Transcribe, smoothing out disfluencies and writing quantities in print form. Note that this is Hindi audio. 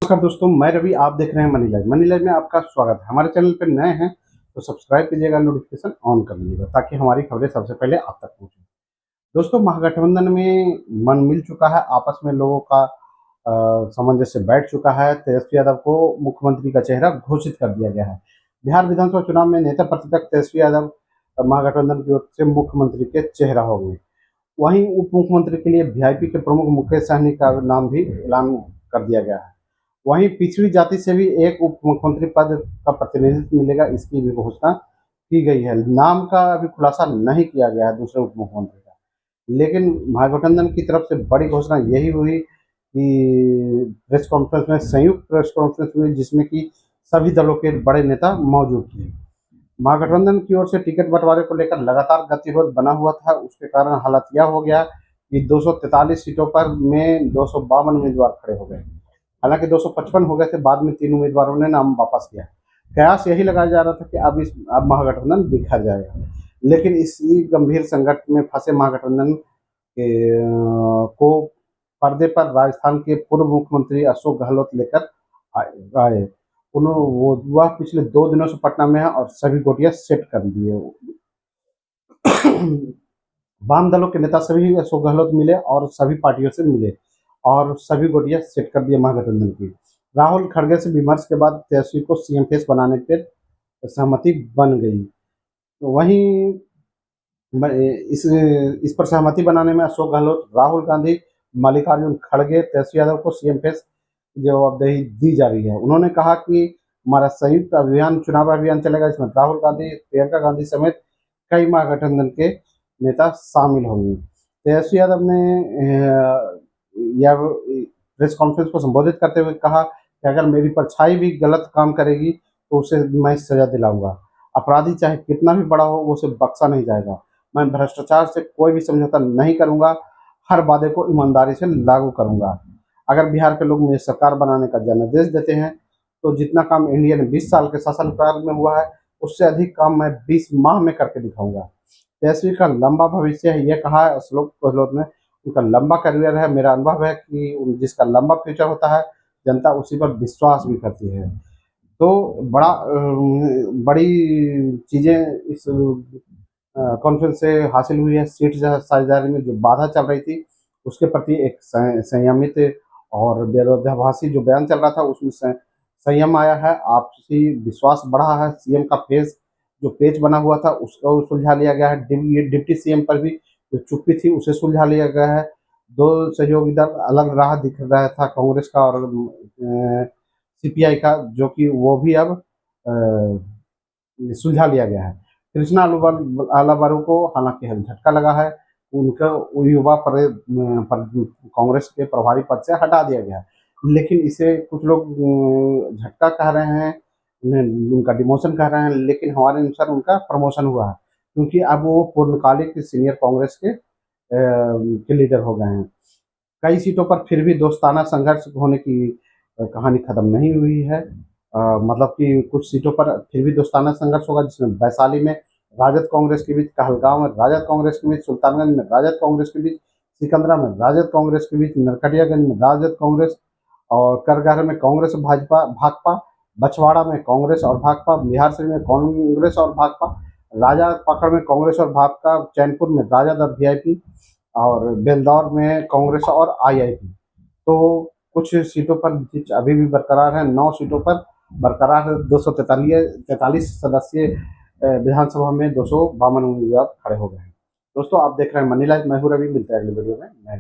नमस्कार दोस्तों, मैं रवि। आप देख रहे हैं मनी लाइव। मनी लाइव में आपका स्वागत है। हमारे चैनल पर नए हैं तो सब्सक्राइब कीजिएगा, नोटिफिकेशन ऑन कर लीजिएगा ताकि हमारी खबरें सबसे पहले आप तक पहुंचे। दोस्तों, महागठबंधन में मन मिल चुका है, आपस में लोगों का सामंजस्य बैठ चुका है। तेजस्वी यादव को मुख्यमंत्री का चेहरा घोषित कर दिया गया है। बिहार विधानसभा चुनाव में नेता प्रतिपक्ष तेजस्वी यादव महागठबंधन की ओर से मुख्यमंत्री के चेहरा हो गए। वहीं उप मुख्यमंत्री के लिए वीआईपी के प्रमुख मुकेश सहनी का नाम भी ऐलान कर दिया गया है। वहीं पिछड़ी जाति से भी एक उप मुख्यमंत्री पद का प्रतिनिधित्व मिलेगा, इसकी भी घोषणा की गई है। नाम का अभी खुलासा नहीं किया गया है दूसरे उप मुख्यमंत्री का, लेकिन महागठबंधन की तरफ से बड़ी घोषणा यही हुई कि प्रेस कॉन्फ्रेंस में, संयुक्त प्रेस कॉन्फ्रेंस हुई, जिसमें कि सभी दलों के बड़े नेता मौजूद थे। महागठबंधन की ओर से टिकट बंटवारे को लेकर लगातार गतिरोध बना हुआ था। उसके कारण हालात यह हो गया कि 243 सीटों पर में 252 उम्मीदवार खड़े हो गए। हालांकि 255 हो गए थे, बाद में 3 उम्मीदवारों ने नाम वापस किया। कयास यही लगाया जा रहा था कि अब महागठबंधन बिखर जाएगा, लेकिन इसी गंभीर संकट में फंसे महागठबंधन को पर्दे पर राजस्थान के पूर्व मुख्यमंत्री अशोक गहलोत लेकर आए। वह पिछले 2 दिनों से पटना में है और सभी गोटियां सेट कर दिए। वाम दलों के नेता सभी अशोक गहलोत मिले और सभी पार्टियों से मिले और सभी गोटियां सेट कर दिए महागठबंधन की। राहुल खड़गे से विमर्श के बाद तेजस्वी को सीएम फेस बनाने पर सहमति बन गई। तो वहीं इस पर सहमति बनाने में अशोक गहलोत, राहुल गांधी, मल्लिकार्जुन खड़गे, तेजस्वी यादव को सीएम फेस जवाबदेही दी जा रही है। उन्होंने कहा कि हमारा संयुक्त अभियान, चुनाव अभियान चलेगा, इसमें राहुल गांधी, प्रियंका गांधी समेत कई महागठबंधन के नेता शामिल होंगे। तेजस्वी यादव ने यह प्रेस कॉन्फ्रेंस को संबोधित करते हुए कहा कि अगर मेरी परछाई भी गलत काम करेगी तो उसे मैं सजा दिलाऊंगा। अपराधी चाहे कितना भी बड़ा हो, उसे बख्शा नहीं जाएगा। मैं भ्रष्टाचार से कोई भी समझौता नहीं करूंगा, हर वादे को ईमानदारी से लागू करूंगा। अगर बिहार के लोग मुझे सरकार बनाने का जनादेश देते हैं तो जितना काम इंडिया ने 20 साल के शासनकाल में हुआ है, उससे अधिक काम मैं 20 माह में करके दिखाऊंगा। तेजस्वी का लंबा भविष्य है, यह कहा है अशोक गहलोत ने। उनका लंबा करियर है। मेरा अनुभव है कि जिसका लंबा फ्यूचर होता है, जनता उसी पर विश्वास भी करती है। तो बड़ी चीज़ें इस कॉन्फ्रेंस से हासिल हुई है। सीट साझेदारी में जो बाधा चल रही थी, उसके प्रति एक संयमित और विरोधाभासी जो बयान चल रहा था, उसमें संयम आया है। आपसी विश्वास बढ़ा है। सीएम का फेस जो पेच बना हुआ था, उसको सुलझा लिया गया है। डिप्टी सीएम पर भी जो चुप्पी थी, उसे सुलझा लिया गया है। 2 सहयोगी दल अलग राह दिख रहा था, कांग्रेस का और सीपीआई का, जो कि वो भी अब सुलझा लिया गया है। कृष्णा आलाबारू को हालांकि झटका लगा है। उनका युवा पर कांग्रेस के प्रभारी पद से हटा दिया गया है, लेकिन इसे कुछ लोग झटका कह रहे हैं, उनका डिमोशन कह रहे हैं, लेकिन हमारे अनुसार उनका प्रमोशन हुआ है, क्योंकि अब वो पूर्णकालिक सीनियर कांग्रेस के लीडर हो गए हैं। कई सीटों पर फिर भी दोस्ताना संघर्ष होने की कहानी खत्म नहीं हुई है। मतलब कि कुछ सीटों पर फिर भी दोस्ताना संघर्ष होगा, जिसमें वैशाली में राजद कांग्रेस के बीच, कहलगांव में राजद कांग्रेस के बीच, सुल्तानगंज में राजद कांग्रेस के बीच, सिकंदरा में राजद कांग्रेस के बीच, नरकटियागंज में राजद कांग्रेस और करगहर में कांग्रेस भाजपा भाकपा, बछवाड़ा में कांग्रेस और भाकपा, बिहारशरीफ में कांग्रेस और भाकपा, राजा पकड़ में कांग्रेस और भाकपा, चैनपुर में राजद और वीआईपी और बेलदौर में कांग्रेस और आईआईपी। तो कुछ सीटों पर जीत अभी भी बरकरार है। 9 सीटों पर बरकरार है। 243 सदस्यीय विधानसभा में 252 उम्मीदवार खड़े हो गए हैं। दोस्तों, आप देख रहे हैं मनी लाइव। मैं हूं रवि। मिलते हैं अगले वीडियो में।